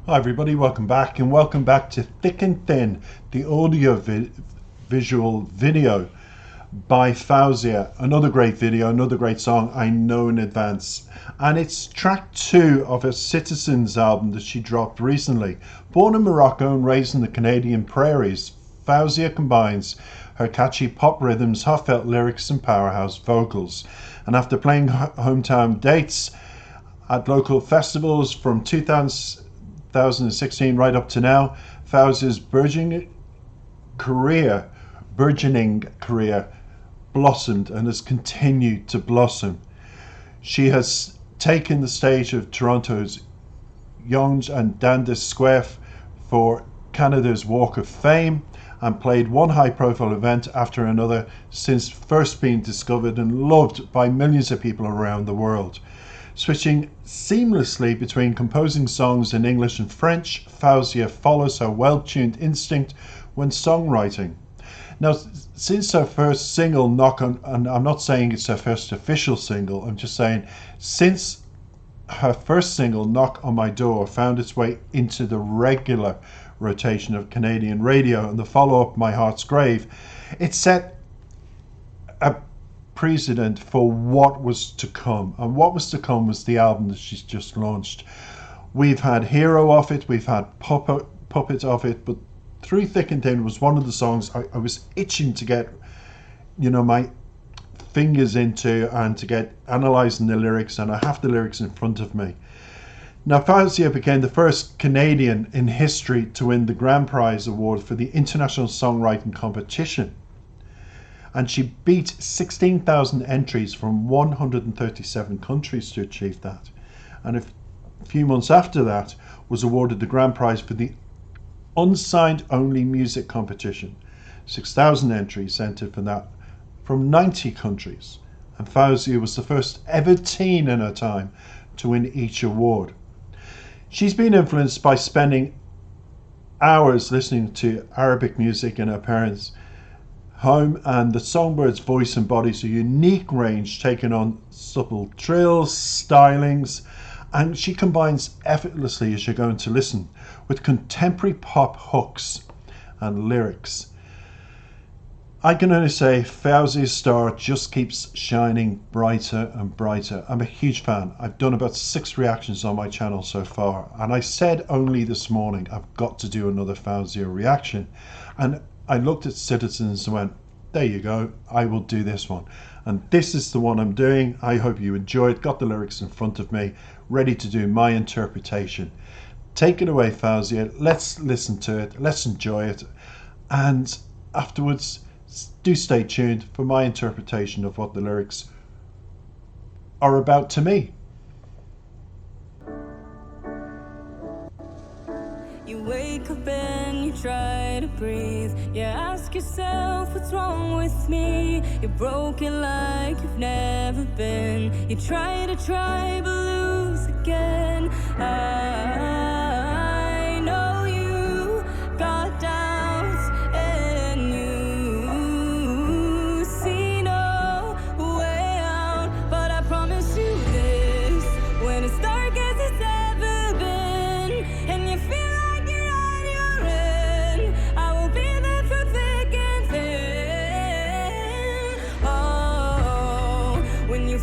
Hi everybody, welcome back to Thick and Thin, the visual video by Fawzia. Another great video, another great song I know in advance. And it's track 2 of her Citizens album that she dropped recently. Born in Morocco and raised in the Canadian prairies, Fawzia combines her catchy pop rhythms, heartfelt lyrics and powerhouse vocals. And after playing hometown dates at local festivals from 2016 right up to now, Fawzia's burgeoning career blossomed and has continued to blossom. She has taken the stage of Toronto's Yonge and Dundas Square for Canada's Walk of Fame and played one high-profile event after another since first being discovered and loved by millions of people around the world. Switching seamlessly between composing songs in English and French, Fawzia follows her well-tuned instinct when songwriting. Now, since her first single, Knock on, and I'm not saying it's her first official single, I'm just saying since her first single, Knock on My Door, found its way into the regular rotation of Canadian radio and the follow-up, My Heart's Grave, it set a precedent for what was to come, and what was to come was the album that she's just launched. We've had Hero off it, we've had Puppet off it, but Through Thick and Thin was one of the songs I was itching to get my fingers into and to get analysing the lyrics, and I have the lyrics in front of me. Now, Fawzia became the first Canadian in history to win the Grand Prize award for the International Songwriting Competition, and she beat 16,000 entries from 137 countries to achieve that, and a few months after that was awarded the Grand Prize for the Unsigned Only Music Competition. 6,000 entries entered for that from 90 countries, and Fawzia was the first ever teen in her time to win each award. She's been influenced by spending hours listening to Arabic music in her parents' home, and the songbird's voice embodies a unique range taking on subtle trills, stylings, and she combines effortlessly, as you're going to listen, with contemporary pop hooks and lyrics. I can only say Fawzia's star just keeps shining brighter and brighter. I'm a huge fan. I've done about 6 reactions on my channel so far, and I said only this morning I've got to do another Fawzia reaction, and I looked at Citizens and went, there you go, I will do this one. And this is the one I'm doing. I hope you enjoy it. Got the lyrics in front of me, ready to do my interpretation. Take it away, Fawzia. Let's listen to it. Let's enjoy it. And afterwards, do stay tuned for my interpretation of what the lyrics are about to me. You wake up and you try to breathe. You ask yourself what's wrong with me. You're broken like you've never been. You try but lose again. I know you got doubts and you see no way out, but I promise you this: when it's dark as it's ever been and you feel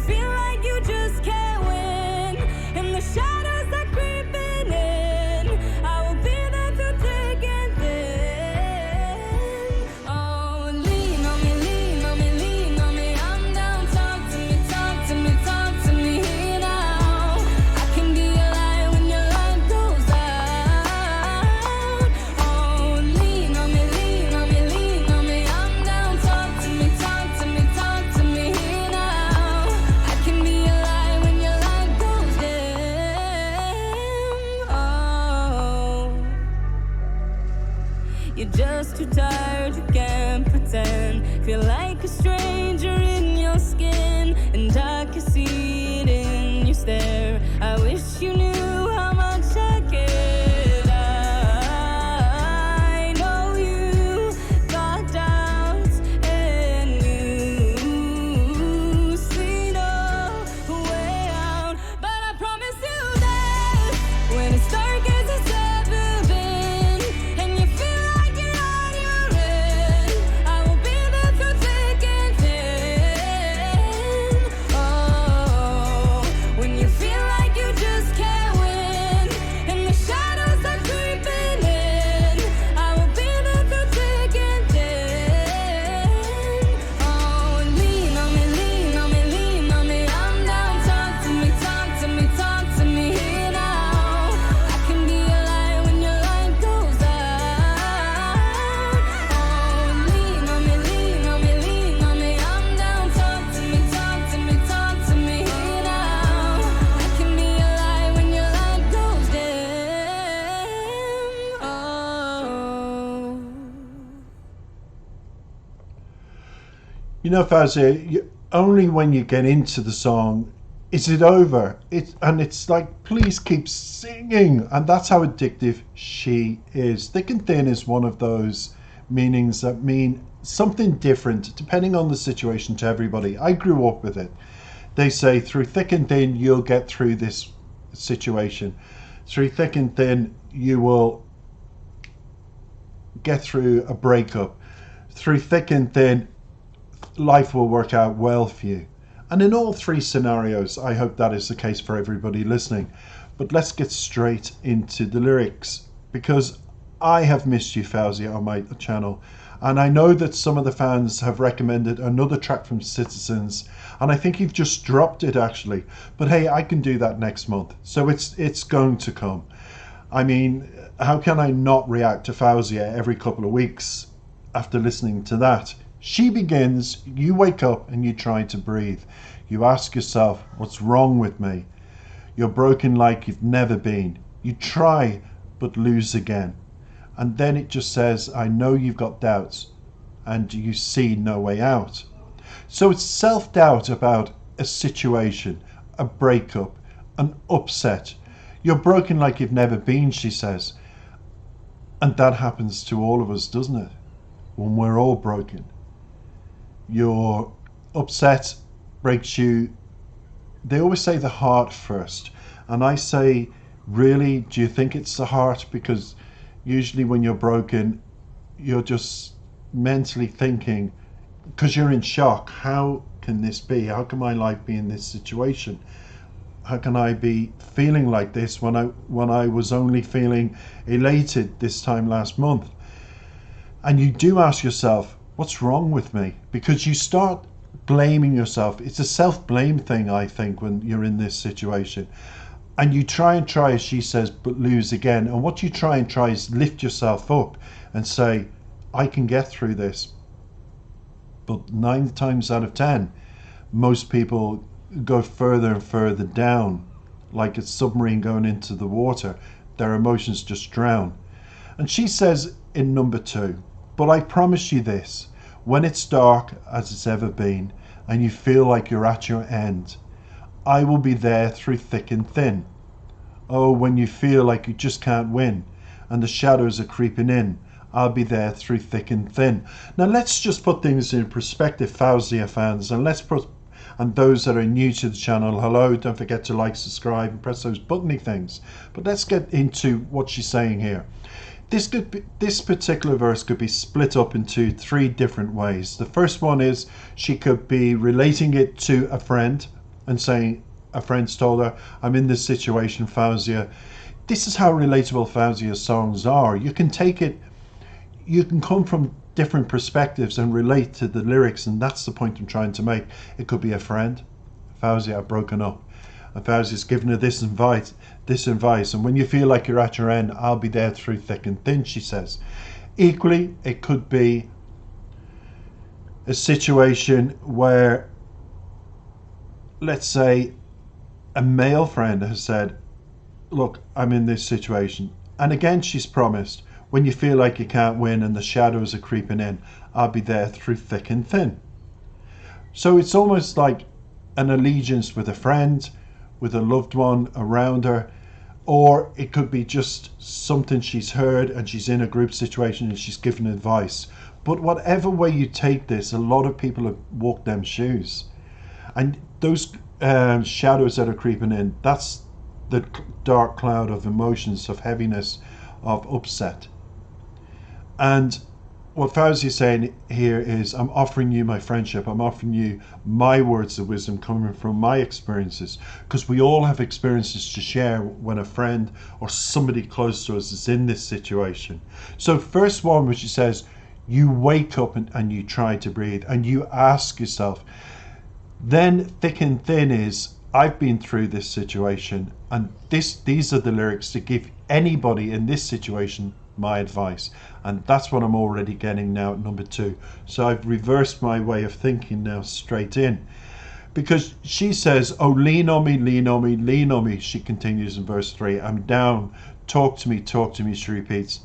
feel like you just can't win, and the shadows are creeping in, I will be there through thick and thin. Oh, lean on me, lean on me, lean on me, I'm down. Talk to me, talk to me, talk to me now. I can be a light when your light goes out. Oh, lean on me, lean on me, lean on me, I'm down. Talk to me, talk to me, talk to me now. You're just too tired, you can't pretend. Feel like a stranger in your skin, and I can see it in your stare. I wish you knew how much I cared. I know you got doubts and you see no way out, but I promise you that when it's dark as it's ever You know, Fazia, only when you get into the song is it over. It's like, please keep singing. And that's how addictive she is. Thick and thin is one of those meanings that mean something different depending on the situation to everybody. I grew up with it. They say through thick and thin, you'll get through this situation. Through thick and thin, you will get through a breakup. Through thick and thin, life will work out well for you. And in all three scenarios, I hope that is the case for everybody listening. But let's get straight into the lyrics, because I have missed you, Fawzia, on my channel. And I know that some of the fans have recommended another track from Citizens, and I think you've just dropped it actually. But hey, I can do that next month. So it's going to come. I mean, how can I not react to Fawzia every couple of weeks after listening to that? She begins, you wake up and you try to breathe. You ask yourself, what's wrong with me? You're broken like you've never been. You try but lose again. And then it just says, I know you've got doubts and you see no way out. So it's self-doubt about a situation, a breakup, an upset. You're broken like you've never been, she says. And that happens to all of us, doesn't it? When we're all broken. You're upset, breaks you. They always say the heart first. And I say, really, do you think it's the heart? Because usually when you're broken, you're just mentally thinking, because you're in shock, how can this be? How can my life be in this situation? How can I be feeling like this when I was only feeling elated this time last month? And you do ask yourself, what's wrong with me? Because you start blaming yourself. It's a self-blame thing, I think, when you're in this situation. And you try, as she says, but lose again. And what you try is lift yourself up and say, I can get through this. But 9 times out of 10, most people go further and further down, like a submarine going into the water. Their emotions just drown. And she says in number 2, but I promise you this, when it's dark as it's ever been, and you feel like you're at your end, I will be there through thick and thin. Oh, when you feel like you just can't win, and the shadows are creeping in, I'll be there through thick and thin. Now let's just put things in perspective, Fawzia fans, and those that are new to the channel, hello, don't forget to like, subscribe, and press those buttony things. But let's get into what she's saying here. This particular verse could be split up into 3 different ways. The first one is she could be relating it to a friend and saying a friend's told her, I'm in this situation, Fawzia. This is how relatable Fawzia's songs are. You can take it, you can come from different perspectives and relate to the lyrics, and that's the point I'm trying to make. It could be a friend. Fawzia, I've broken up. And Fawzia's given her this advice, and when you feel like you're at your end, I'll be there through thick and thin, she says. Equally, it could be a situation where, let's say, a male friend has said, look, I'm in this situation. And again, she's promised, when you feel like you can't win and the shadows are creeping in, I'll be there through thick and thin. So it's almost like an allegiance with a friend, with a loved one around her, or it could be just something she's heard and she's in a group situation and she's given advice. But whatever way you take this, a lot of people have walked them shoes. And those shadows that are creeping in, that's the dark cloud of emotions, of heaviness, of upset. And what Fawzia is saying here is, I'm offering you my friendship, I'm offering you my words of wisdom coming from my experiences, because we all have experiences to share when a friend or somebody close to us is in this situation. So first one, which she says, you wake up and you try to breathe and you ask yourself. Then thick and thin is, I've been through this situation, and these are the lyrics to give anybody in this situation my advice. And that's what I'm already getting now at number 2. So I've reversed my way of thinking now straight in, because she says, oh, lean on me, lean on me, lean on me. She continues in verse 3, I'm down, talk to me, she repeats,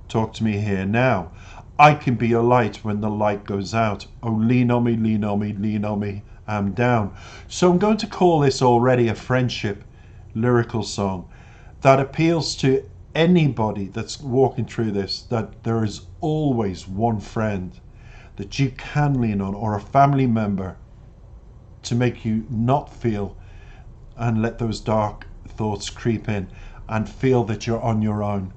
talk to me here now. I can be a light when the light goes out. Oh, lean on me, lean on me, lean on me, I'm down. So I'm going to call this already a friendship lyrical song that appeals to anybody that's walking through this, that there is always one friend that you can lean on, or a family member, to make you not feel and let those dark thoughts creep in and feel that you're on your own.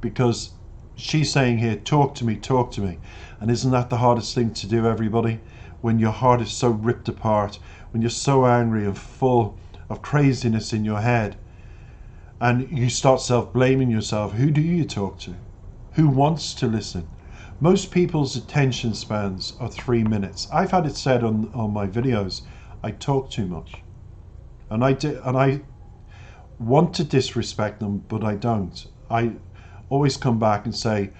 Because she's saying here, talk to me, talk to me. And isn't that the hardest thing to do, everybody? When your heart is so ripped apart, when you're so angry and full of craziness in your head, and you start self-blaming yourself, who do you talk to? Who wants to listen? Most people's attention spans are 3 minutes. I've had it said on my videos, I talk too much. And I want to disrespect them, but I don't. I always come back and say,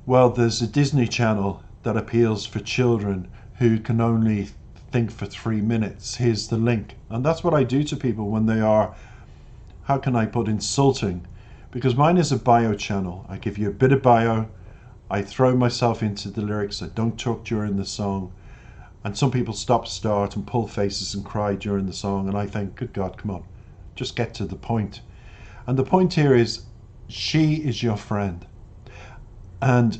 well, there's a Disney Channel that appeals for children who can only think for 3 minutes. Here's the link. And that's what I do to people when they are, how can I put, insulting? Because mine is a bio channel. I give you a bit of bio, I throw myself into the lyrics, I don't talk during the song. And some people stop, start and pull faces and cry during the song, and I think, good God, come on, just get to the point. And the point here is, she is your friend. And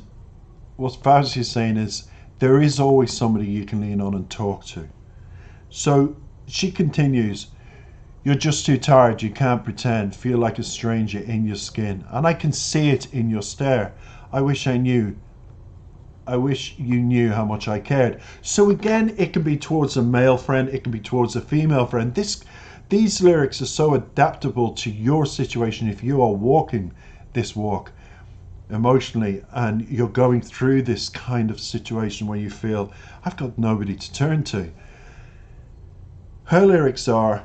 what Fawzia is saying is, there is always somebody you can lean on and talk to. So she continues, you're just too tired, you can't pretend, feel like a stranger in your skin. And I can see it in your stare. I wish you knew how much I cared. So again, it can be towards a male friend, it can be towards a female friend. These lyrics are so adaptable to your situation. If you are walking this walk emotionally and you're going through this kind of situation where you feel, I've got nobody to turn to. Her lyrics are,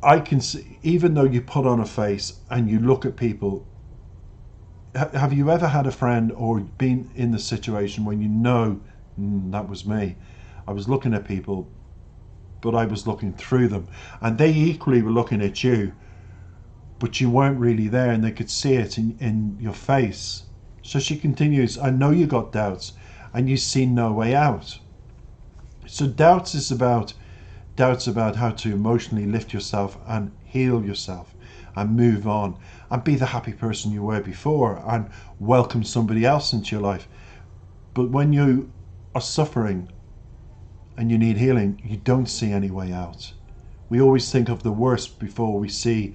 I can see, even though you put on a face and you look at people, have you ever had a friend or been in the situation when you know, that was me. I was looking at people, but I was looking through them. And they equally were looking at you, but you weren't really there and they could see it in your face. So she continues, I know you got doubts and you see no way out. So doubts about how to emotionally lift yourself and heal yourself and move on and be the happy person you were before and welcome somebody else into your life. But when you are suffering and you need healing, you don't see any way out. We always think of the worst before we see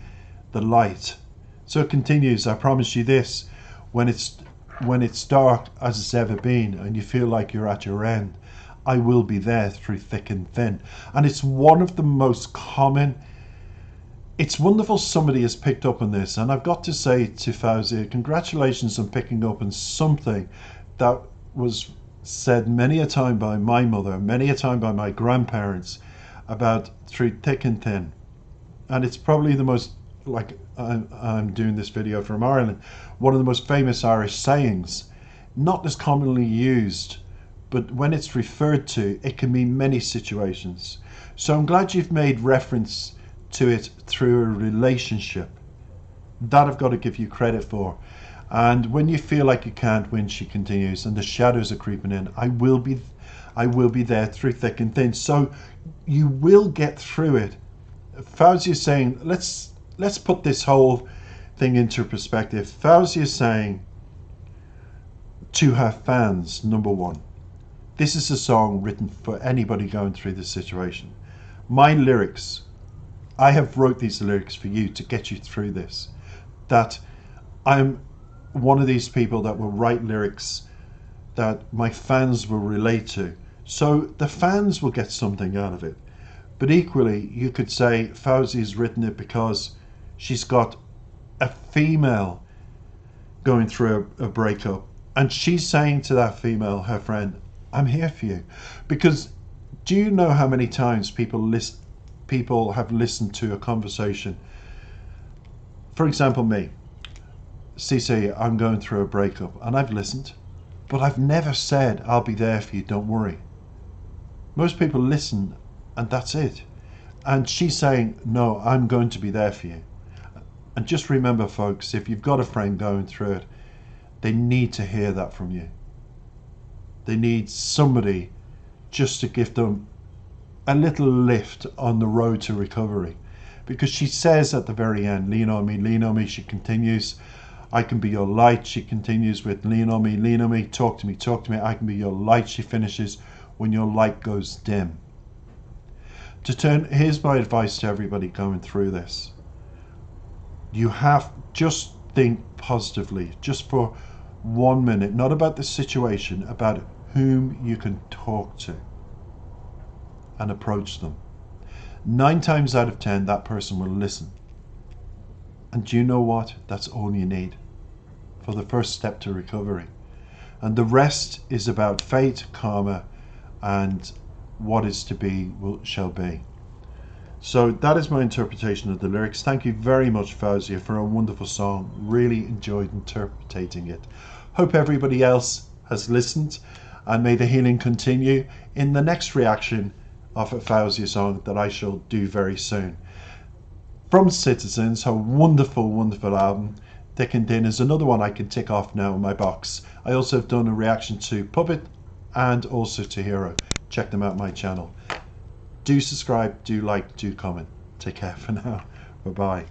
the light. So it continues, I promise you this, when it's dark as it's ever been and you feel like you're at your end, I will be there through thick and thin. And it's one of the most common. It's wonderful somebody has picked up on this, and I've got to say to Fawzia, congratulations on picking up on something that was said many a time by my mother, many a time by my grandparents, about through thick and thin. And it's probably the most, like I'm doing this video from Ireland, one of the most famous Irish sayings, not as commonly used, but when it's referred to, it can mean many situations. So I'm glad you've made reference to it through a relationship. That I've got to give you credit for. And when you feel like you can't win, she continues, and the shadows are creeping in, I will be there through thick and thin. So you will get through it. Fawzia is saying, let's put this whole thing into perspective. Fawzia is saying to her fans, number one, this is a song written for anybody going through this situation. My lyrics, I have wrote these lyrics for you to get you through this. That I'm one of these people that will write lyrics that my fans will relate to. So the fans will get something out of it. But equally, you could say Fawzia's written it because she's got a female going through a breakup. And she's saying to that female, her friend, I'm here for you. Because do you know how many times people have listened to a conversation? For example, me. Cece, I'm going through a breakup, and I've listened, but I've never said, I'll be there for you, don't worry. Most people listen, and that's it. And she's saying, no, I'm going to be there for you. And just remember, folks, if you've got a friend going through it, They need to hear that from you. They need somebody just to give them a little lift on the road to recovery. Because she says at the very end, lean on me, lean on me. She continues, I can be your light. She continues with lean on me, talk to me, talk to me. I can be your light. She finishes, when your light goes dim. Here's my advice to everybody going through this. You have, just think positively, just for 1 minute, not about the situation, about whom you can talk to and approach them. 9 times out of 10, that person will listen. And do you know what? That's all you need for the first step to recovery. And the rest is about fate, karma, and what is to be shall be. So that is my interpretation of the lyrics. Thank you very much, Fauzia, for a wonderful song. Really enjoyed interpreting it. Hope everybody else has listened, and may the healing continue in the next reaction of a Fauzia song that I shall do very soon. From Citizens, her wonderful, wonderful album, Thick and Thin, is another one I can tick off now in my box. I also have done a reaction to Puppet and also to Hero. Check them out on my channel. Do subscribe, do like, do comment. Take care for now. Bye bye.